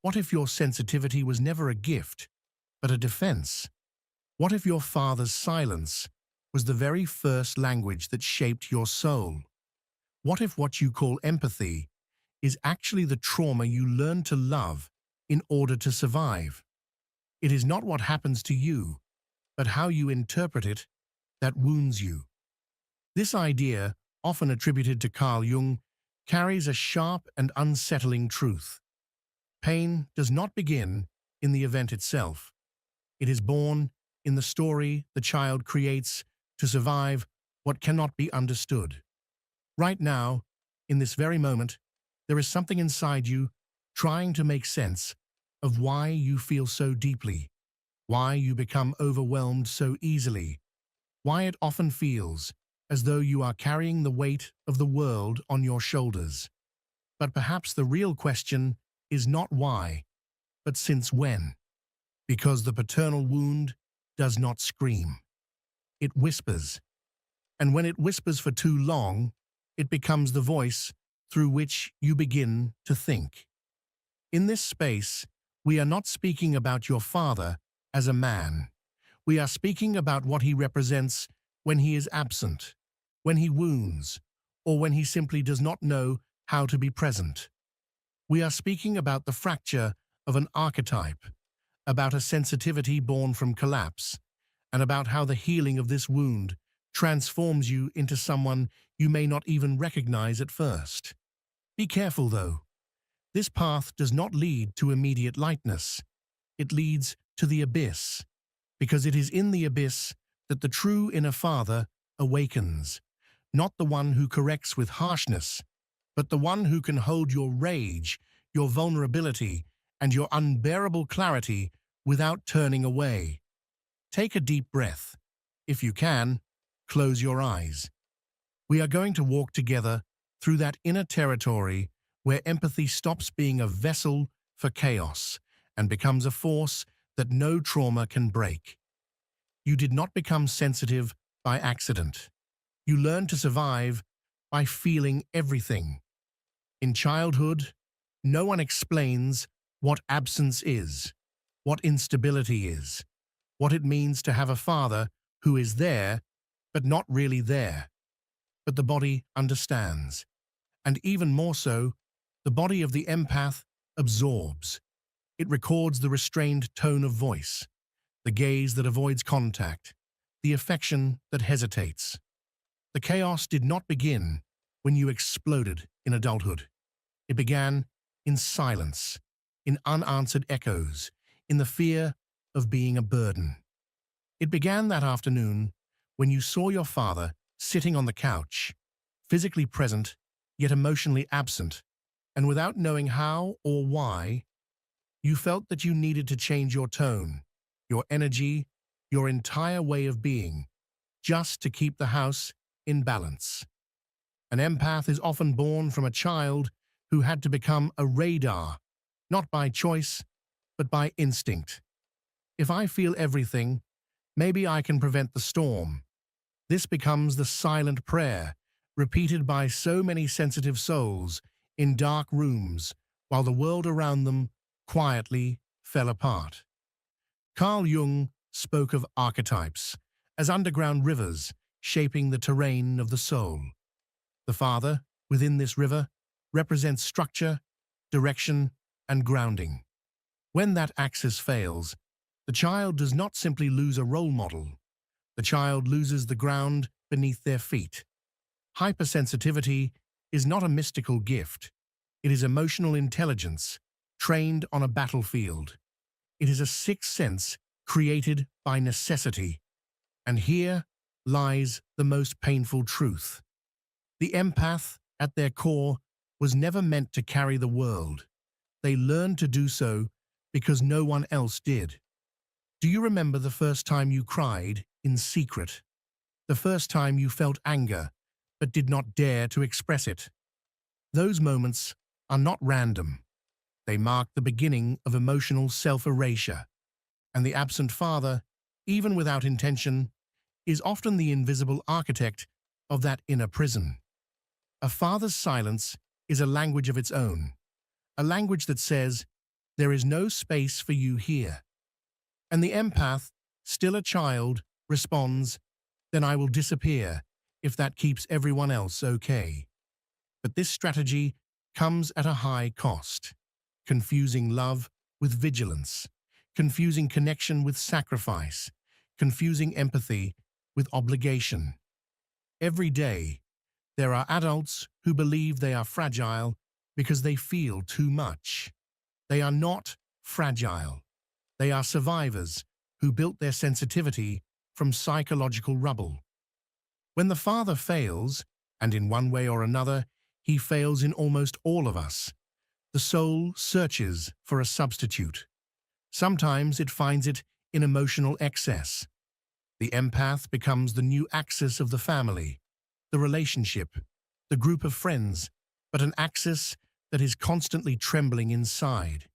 What if your sensitivity was never a gift, but a defense? What if your father's silence was the very first language that shaped your soul? What if what you call empathy is actually the trauma you learn to love in order to survive? It is not what happens to you, but how you interpret it that wounds you. This idea, often attributed to Carl Jung, carries a sharp and unsettling truth. Pain does not begin in the event itself. It is born in the story the child creates to survive what cannot be understood. Right now, in this very moment, there is something inside you trying to make sense of why you feel so deeply, why you become overwhelmed so easily, why it often feels as though you are carrying the weight of the world on your shoulders. But perhaps the real question is not why, but since when? Because the paternal wound does not scream. It whispers. And when it whispers for too long, it becomes the voice through which you begin to think. In this space, we are not speaking about your father as a man. We are speaking about what he represents when he is absent, when he wounds, or when he simply does not know how to be present. We are speaking about the fracture of an archetype, about a sensitivity born from collapse, and about how the healing of this wound transforms you into someone you may not even recognize at first. Be careful, though. This path does not lead to immediate lightness. It leads to the abyss, because it is in the abyss that the true inner father awakens, not the one who corrects with harshness, but the one who can hold your rage, your vulnerability, and your unbearable clarity without turning away. Take a deep breath. If you can, close your eyes. We are going to walk together through that inner territory where empathy stops being a vessel for chaos and becomes a force that no trauma can break. You did not become sensitive by accident. You learned to survive by feeling everything. In childhood, no one explains what absence is, what instability is, what it means to have a father who is there, but not really there. But the body understands. And even more so, the body of the empath absorbs. It records the restrained tone of voice, the gaze that avoids contact, the affection that hesitates. The chaos did not begin when you exploded in adulthood. It began in silence, in unanswered echoes, in the fear of being a burden. It began that afternoon when you saw your father sitting on the couch, physically present, yet emotionally absent, and without knowing how or why, you felt that you needed to change your tone, your energy, your entire way of being, just to keep the house in balance. An empath is often born from a child who had to become a radar, not by choice, but by instinct. If I feel everything, maybe I can prevent the storm. This becomes the silent prayer, repeated by so many sensitive souls in dark rooms while the world around them quietly fell apart. Carl Jung spoke of archetypes as underground rivers shaping the terrain of the soul. The father, within this river, represents structure, direction, and grounding. When that axis fails, the child does not simply lose a role model. The child loses the ground beneath their feet. Hypersensitivity is not a mystical gift. It is emotional intelligence trained on a battlefield. It is a sixth sense created by necessity. And here lies the most painful truth. The empath, at their core, was never meant to carry the world. They learned to do so because no one else did. Do you remember the first time you cried in secret? The first time you felt anger, but did not dare to express it? Those moments are not random. They mark the beginning of emotional self-erasure. And the absent father, even without intention, is often the invisible architect of that inner prison. A father's silence is a language of its own, a language that says, There is no space for you here. And the empath, still a child, responds, then I will disappear if that keeps everyone else okay. But this strategy comes at a high cost, confusing love with vigilance, confusing connection with sacrifice, confusing empathy with obligation. Every day, there are adults who believe they are fragile because they feel too much. They are not fragile. They are survivors who built their sensitivity from psychological rubble. When the father fails, and in one way or another, he fails in almost all of us, the soul searches for a substitute. Sometimes it finds it in emotional excess. The empath becomes the new axis of the family, the relationship, the group of friends, but an axis that is constantly trembling inside.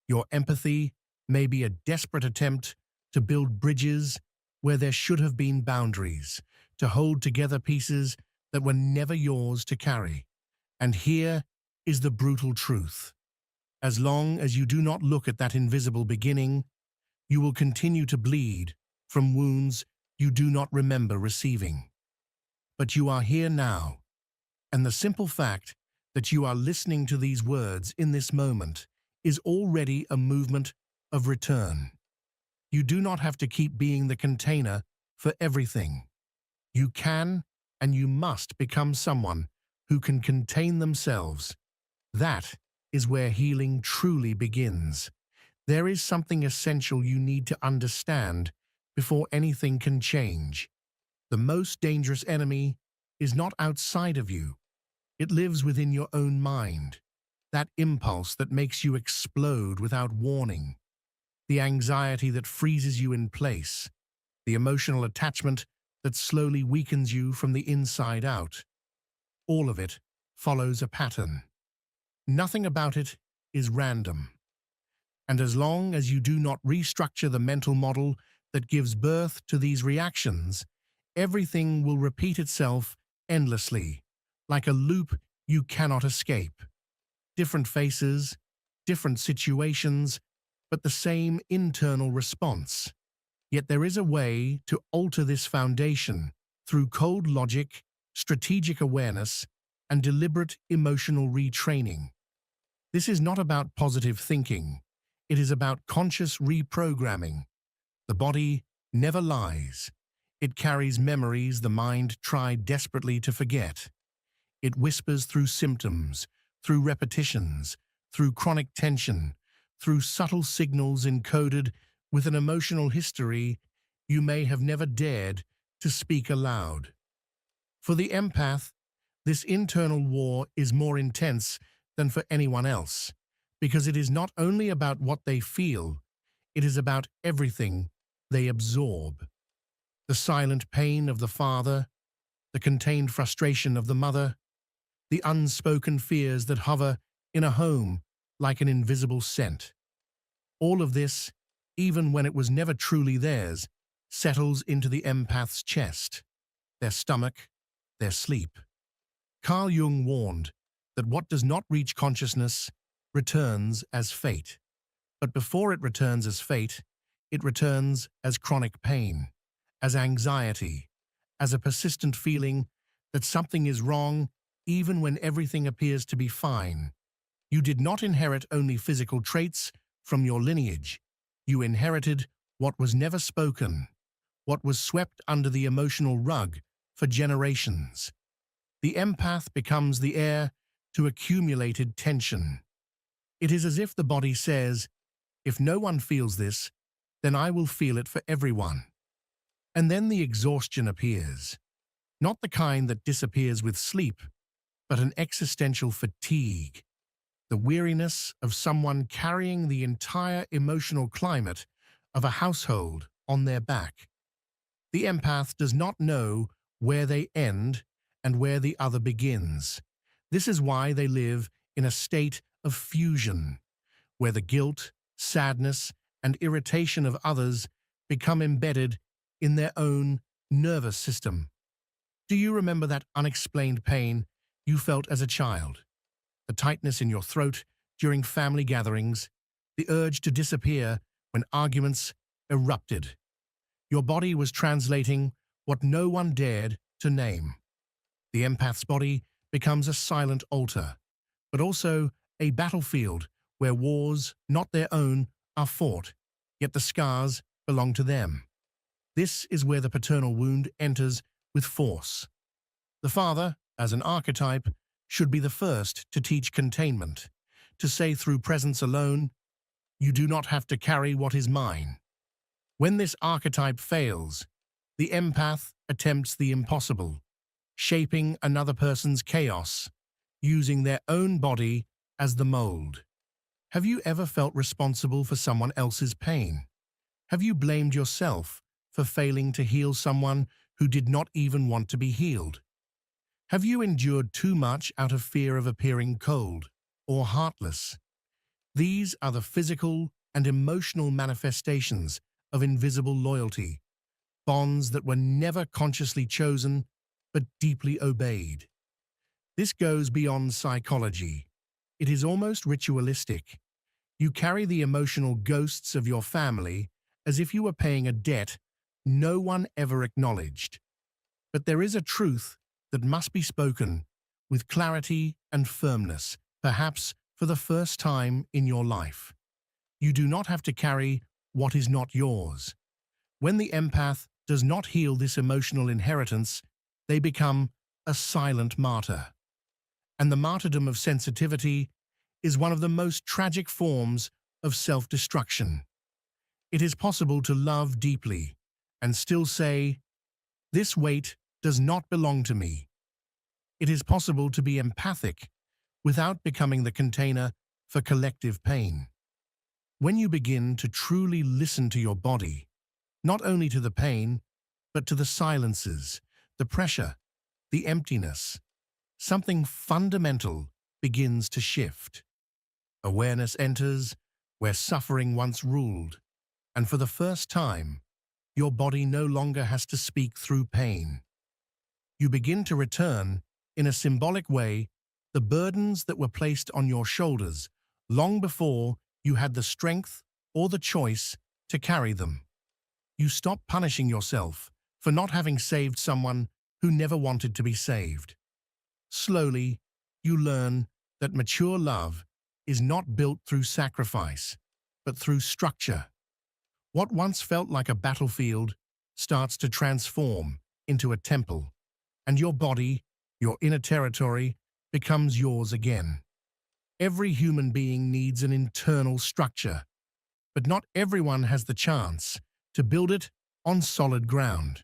Your empathy may be a desperate attempt to build bridges where there should have been boundaries, to hold together pieces that were never yours to carry. And here is the brutal truth. As long as you do not look at that invisible beginning, you will continue to bleed from wounds you do not remember receiving. But you are here now, and the simple fact that you are listening to these words in this moment is already a movement of return. You do not have to keep being the container for everything. You can and you must become someone who can contain themselves. That is where healing truly begins. There is something essential you need to understand before anything can change. The most dangerous enemy is not outside of you. It lives within your own mind. That impulse that makes you explode without warning. The anxiety that freezes you in place. The emotional attachment that slowly weakens you from the inside out. All of it follows a pattern. Nothing about it is random. And as long as you do not restructure the mental model that gives birth to these reactions, everything will repeat itself endlessly, like a loop you cannot escape. Different faces, different situations, but the same internal response. Yet there is a way to alter this foundation through cold logic, strategic awareness, and deliberate emotional retraining. This is not about positive thinking. It is about conscious reprogramming. The body never lies. It carries memories the mind tried desperately to forget. It whispers through symptoms, through repetitions, through chronic tension, through subtle signals encoded with an emotional history you may have never dared to speak aloud. For the empath, this internal war is more intense than for anyone else, because it is not only about what they feel, it is about everything they absorb. The silent pain of the father, the contained frustration of the mother, the unspoken fears that hover in a home like an invisible scent. All of this, even when it was never truly theirs, settles into the empath's chest, their stomach, their sleep. Carl Jung warned that what does not reach consciousness returns as fate. But before it returns as fate, it returns as chronic pain, as anxiety, as a persistent feeling that something is wrong even when everything appears to be fine. You did not inherit only physical traits from your lineage. You inherited what was never spoken, what was swept under the emotional rug for generations. The empath becomes the heir to accumulated tension. It is as if the body says, if no one feels this, then I will feel it for everyone. And then the exhaustion appears. Not the kind that disappears with sleep, but an existential fatigue. The weariness of someone carrying the entire emotional climate of a household on their back. The empath does not know where they end and where the other begins. This is why they live in a state of fusion, where the guilt, sadness, and irritation of others become embedded in their own nervous system. Do you remember that unexplained pain you felt as a child? The tightness in your throat during family gatherings, the urge to disappear when arguments erupted. Your body was translating what no one dared to name. The empath's body becomes a silent altar, but also a battlefield where wars, not their own, are fought, yet the scars belong to them. This is where the paternal wound enters with force. The father, as an archetype, should be the first to teach containment, to say through presence alone, "You do not have to carry what is mine." When this archetype fails, the empath attempts the impossible, shaping another person's chaos, using their own body as the mold. Have you ever felt responsible for someone else's pain? Have you blamed yourself for failing to heal someone who did not even want to be healed? Have you endured too much out of fear of appearing cold or heartless? These are the physical and emotional manifestations of invisible loyalty, bonds that were never consciously chosen but deeply obeyed. This goes beyond psychology. It is almost ritualistic. You carry the emotional ghosts of your family as if you were paying a debt no one ever acknowledged. But there is a truth that must be spoken with clarity and firmness, perhaps for the first time in your life. You do not have to carry what is not yours. When the empath does not heal this emotional inheritance, they become a silent martyr. And the martyrdom of sensitivity is one of the most tragic forms of self-destruction. It is possible to love deeply and still say, "This weight does not belong to me." It is possible to be empathic without becoming the container for collective pain. When you begin to truly listen to your body, not only to the pain, but to the silences, the pressure, the emptiness, something fundamental begins to shift. Awareness enters where suffering once ruled, and for the first time, your body no longer has to speak through pain. You begin to return, in a symbolic way, the burdens that were placed on your shoulders long before you had the strength or the choice to carry them. You stop punishing yourself for not having saved someone who never wanted to be saved. Slowly, you learn that mature love is not built through sacrifice, but through structure. What once felt like a battlefield starts to transform into a temple, and your body, your inner territory, becomes yours again. Every human being needs an internal structure, but not everyone has the chance to build it on solid ground.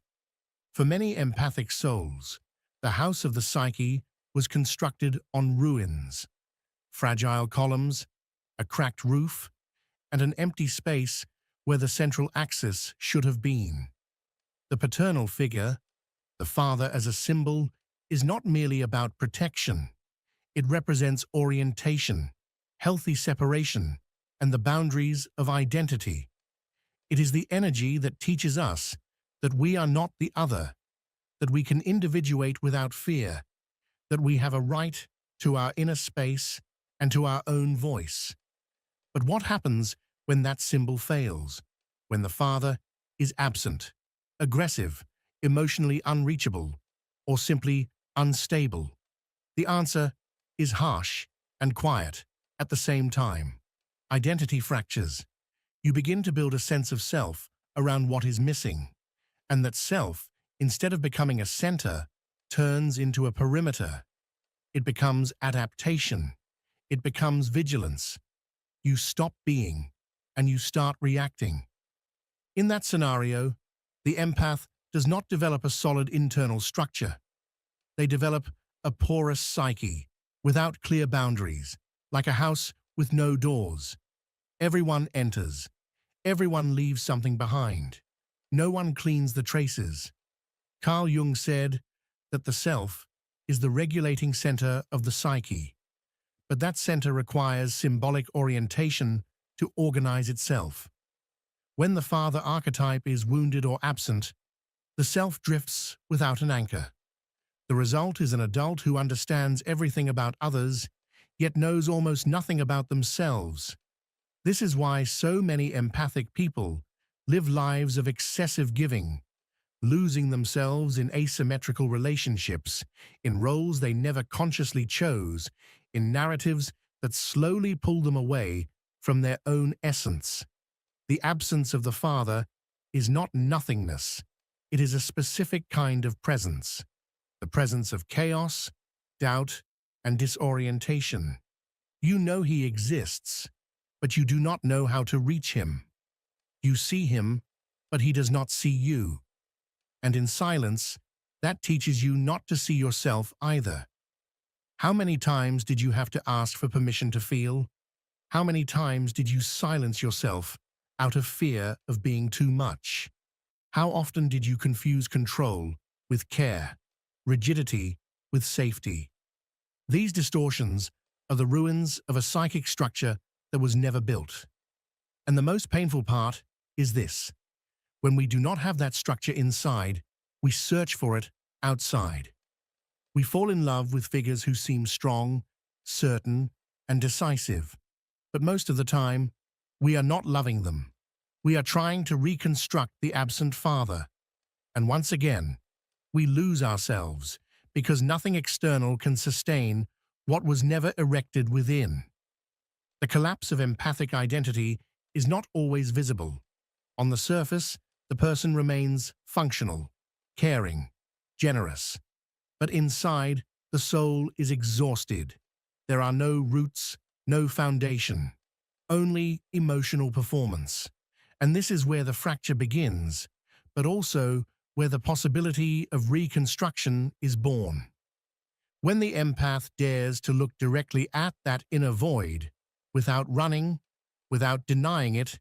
For many empathic souls, the house of the psyche was constructed on ruins, fragile columns, a cracked roof, and an empty space where the central axis should have been. The paternal figure, the father as a symbol, is not merely about protection. It represents orientation, healthy separation, and the boundaries of identity. It is the energy that teaches us that we are not the other, that we can individuate without fear, that we have a right to our inner space and to our own voice. But what happens when that symbol fails? When the father is absent, aggressive, emotionally unreachable, or simply unstable? The answer is harsh and quiet at the same time. Identity fractures. You begin to build a sense of self around what is missing, and that self, instead of becoming a center, turns into a perimeter. It becomes adaptation. It becomes vigilance. You stop being, and you start reacting. In that scenario, the empath does not develop a solid internal structure. They develop a porous psyche, without clear boundaries, like a house with no doors. Everyone enters. Everyone leaves something behind. No one cleans the traces. Carl Jung said that the self is the regulating center of the psyche, but that center requires symbolic orientation to organize itself. When the father archetype is wounded or absent, the self drifts without an anchor. The result is an adult who understands everything about others, yet knows almost nothing about themselves. This is why so many empathic people live lives of excessive giving, losing themselves in asymmetrical relationships, in roles they never consciously chose, in narratives that slowly pull them away from their own essence. The absence of the father is not nothingness. It is a specific kind of presence, the presence of chaos, doubt, and disorientation. You know he exists, but you do not know how to reach him. You see him, but he does not see you. And in silence, that teaches you not to see yourself either. How many times did you have to ask for permission to feel? How many times did you silence yourself out of fear of being too much? How often did you confuse control with care, rigidity with safety? These distortions are the ruins of a psychic structure that was never built. And the most painful part is this. When we do not have that structure inside, we search for it outside. We fall in love with figures who seem strong, certain, and decisive. But most of the time, we are not loving them. We are trying to reconstruct the absent father. And once again, we lose ourselves because nothing external can sustain what was never erected within. The collapse of empathic identity is not always visible. On the surface, the person remains functional, caring, generous. But inside, the soul is exhausted. There are no roots, no foundation, only emotional performance. And this is where the fracture begins, but also where the possibility of reconstruction is born. When the empath dares to look directly at that inner void, without running, without denying it,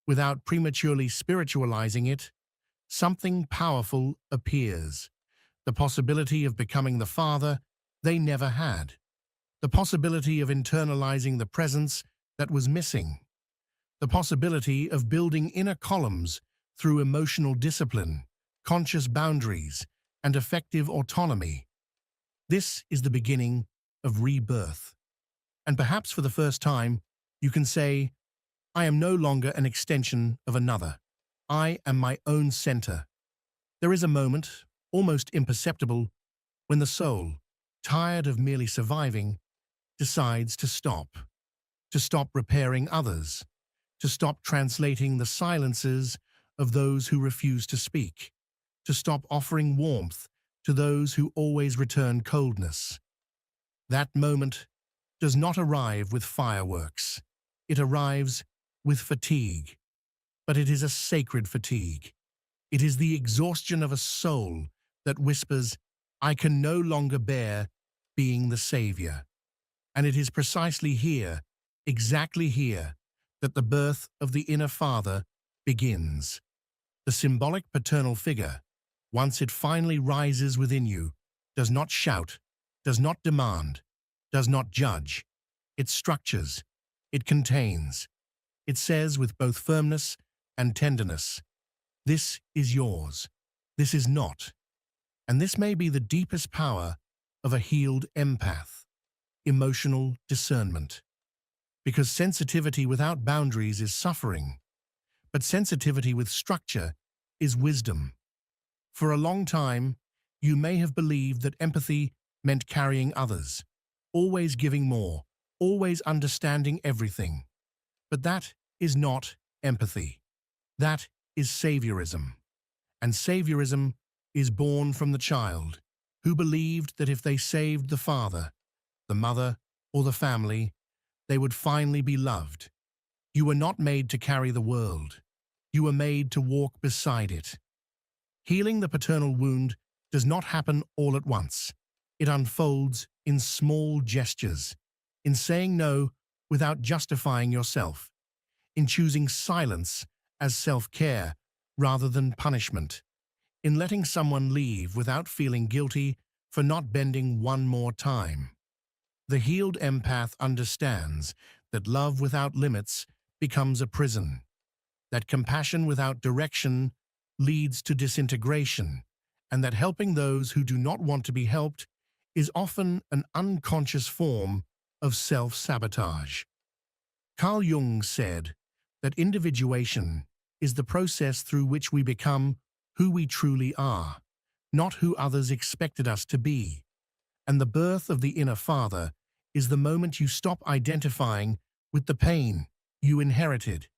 without prematurely spiritualizing it, something powerful appears. The possibility of becoming the father they never had. The possibility of internalizing the presence that was missing. The possibility of building inner columns through emotional discipline, conscious boundaries, and effective autonomy. This is the beginning of rebirth. And perhaps for the first time, you can say, I am no longer an extension of another. I am my own center. There is a moment, almost imperceptible, when the soul, tired of merely surviving, decides to stop repairing others, to stop translating the silences of those who refuse to speak, to stop offering warmth to those who always return coldness. That moment does not arrive with fireworks. It arrives with fatigue, but it is a sacred fatigue. It is the exhaustion of a soul that whispers, I can no longer bear being the savior. And it is precisely here, exactly here, that the birth of the inner father begins. The symbolic paternal figure, once it finally rises within you, does not shout, does not demand, does not judge. It structures, it contains. It says with both firmness and tenderness, this is yours, this is not. And this may be the deepest power of a healed empath, emotional discernment. Because sensitivity without boundaries is suffering, but sensitivity with structure is wisdom. For a long time, you may have believed that empathy meant carrying others, always giving more, always understanding everything. But that is not empathy. That is saviorism. And saviorism is born from the child, who believed that if they saved the father, the mother, or the family, they would finally be loved. You were not made to carry the world. You were made to walk beside it. Healing the paternal wound does not happen all at once. It unfolds in small gestures, in saying no without justifying yourself, in choosing silence as self-care rather than punishment, in letting someone leave without feeling guilty for not bending one more time. The healed empath understands that love without limits becomes a prison, that compassion without direction leads to disintegration, and that helping those who do not want to be helped is often an unconscious form of self-sabotage. Carl Jung said that individuation is the process through which we become who we truly are, not who others expected us to be. And the birth of the inner father is the moment you stop identifying with the pain you inherited.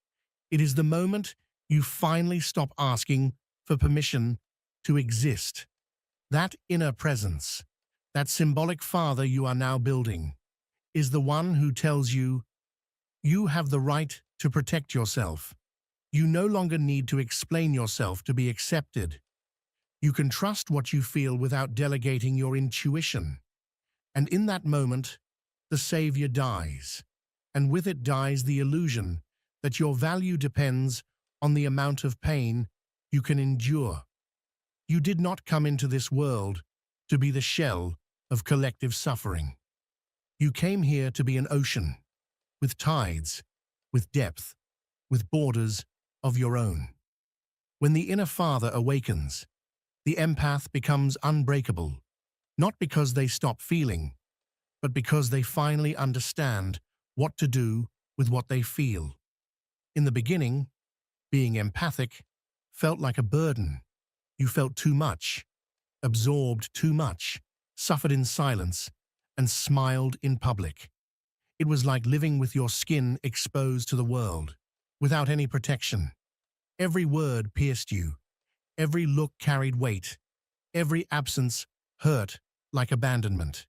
It is the moment you finally stop asking for permission to exist. That inner presence, that symbolic father you are now building, is the one who tells you, you have the right to protect yourself. You no longer need to explain yourself to be accepted. You can trust what you feel without delegating your intuition. And in that moment, the savior dies. And with it dies the illusion that your value depends on the amount of pain you can endure. You did not come into this world to be the shell of collective suffering. You came here to be an ocean, with tides, with depth, with borders of your own. When the inner father awakens, the empath becomes unbreakable, not because they stop feeling, but because they finally understand what to do with what they feel. In the beginning, being empathic felt like a burden. You felt too much, absorbed too much, suffered in silence, and smiled in public. It was like living with your skin exposed to the world, without any protection. Every word pierced you. Every look carried weight. Every absence hurt like abandonment.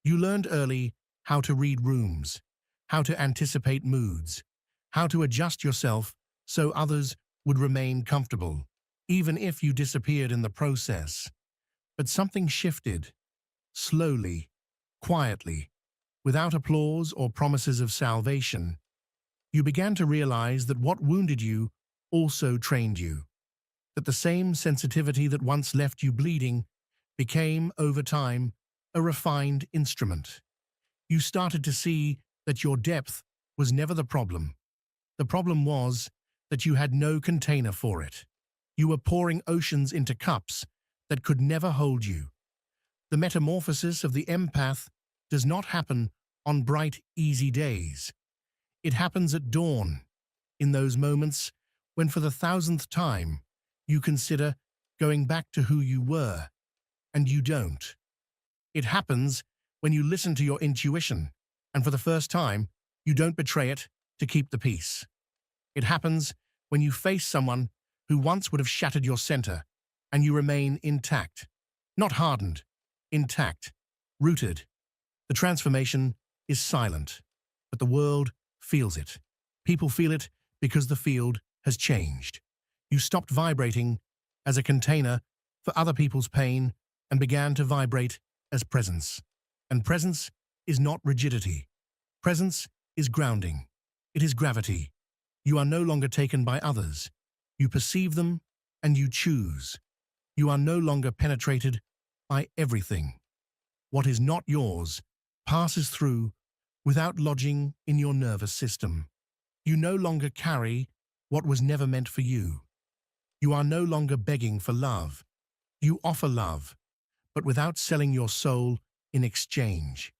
You learned early how to read rooms, how to anticipate moods, how to adjust yourself so others would remain comfortable, even if you disappeared in the process. But something shifted, slowly, quietly, without applause or promises of salvation. You began to realize that what wounded you also trained you, that the same sensitivity that once left you bleeding became, over time, a refined instrument. You started to see that your depth was never the problem. The problem was that you had no container for it. You were pouring oceans into cups that could never hold you. The metamorphosis of the empath does not happen on bright, easy days. It happens at dawn, in those moments when for the thousandth time you consider going back to who you were, and you don't. It happens when you listen to your intuition, and for the first time, you don't betray it to keep the peace. It happens when you face someone who once would have shattered your center, and you remain intact, not hardened, intact, rooted. The transformation is silent, but the world feels it. People feel it because the field has changed. You stopped vibrating as a container for other people's pain and began to vibrate as presence. And presence is not rigidity. Presence is grounding. It is gravity. You are no longer taken by others. You perceive them and you choose. You are no longer penetrated by everything. What is not yours passes through without lodging in your nervous system. You no longer carry what was never meant for you. You are no longer begging for love. You offer love, but without selling your soul in exchange.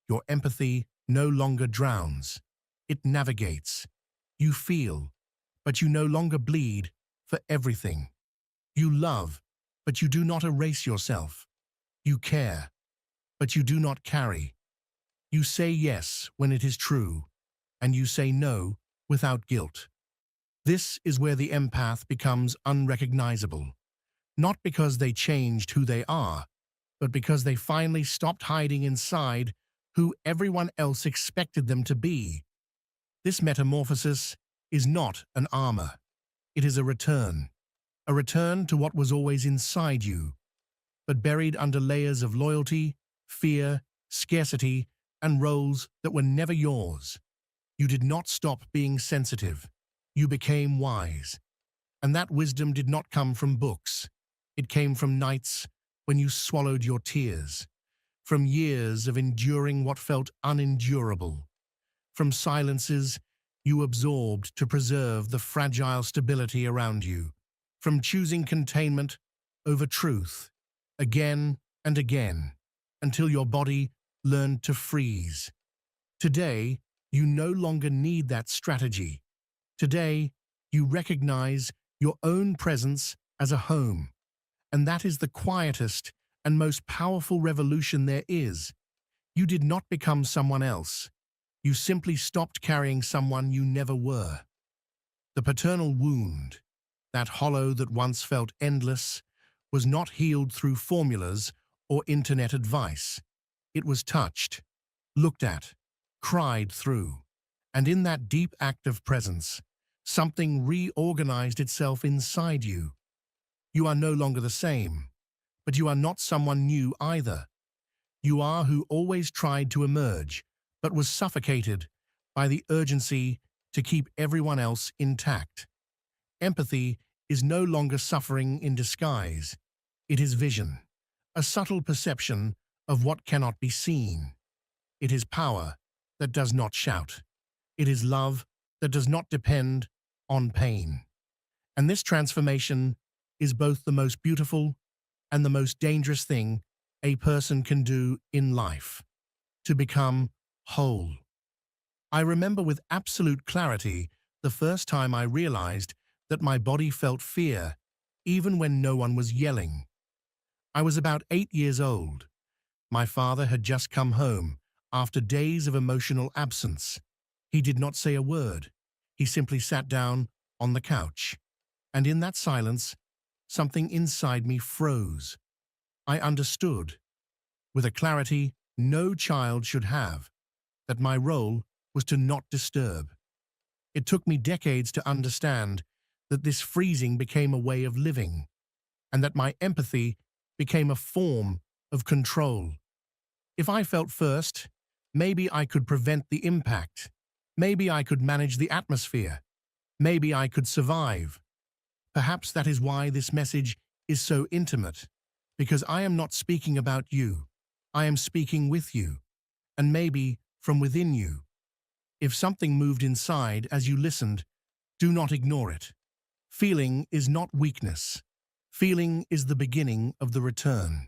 Your empathy no longer drowns. It navigates. You feel, but you no longer bleed for everything. You love, but you do not erase yourself. You care, but you do not carry. You say yes when it is true, and you say no without guilt. This is where the empath becomes unrecognizable, not because they changed who they are, but because they finally stopped hiding inside who everyone else expected them to be. This metamorphosis is not an armor. It is a return to what was always inside you, but buried under layers of loyalty, fear, scarcity, and roles that were never yours. You did not stop being sensitive. You became wise. And that wisdom did not come from books. It came from nights when you swallowed your tears, from years of enduring what felt unendurable, from silences you absorbed to preserve the fragile stability around you, from choosing containment over truth, again and again, until your body learned to freeze. Today, You no longer need that strategy. Today, you recognize your own presence as a home, and that is the quietest and most powerful revolution there is. You did not become someone else. You simply stopped carrying someone you never were. The paternal wound, that hollow that once felt endless, was not healed through formulas or internet advice. It was touched, looked at, cried through. And in that deep act of presence, something reorganized itself inside you. You are no longer the same, but you are not someone new either. You are who always tried to emerge, but was suffocated by the urgency to keep everyone else intact. Empathy is no longer suffering in disguise. It is vision, a subtle perception of what cannot be seen. It is power that does not shout. It is love that does not depend on pain. And this transformation is both the most beautiful and the most dangerous thing a person can do in life, to become whole. I remember with absolute clarity the first time I realized that my body felt fear, even when no one was yelling. I was about 8 years old. My father had just come home after days of emotional absence. He did not say a word. He simply sat down on the couch. And in that silence, something inside me froze. I understood, with a clarity no child should have, that my role was to not disturb. It took me decades to understand that this freezing became a way of living, and that my empathy became a form of control. If I felt first, maybe I could prevent the impact. Maybe I could manage the atmosphere. Maybe I could survive. Perhaps that is why this message is so intimate, because I am not speaking about you. I am speaking with you, and maybe from within you. If something moved inside as you listened, do not ignore it. Feeling is not weakness. Feeling is the beginning of the return.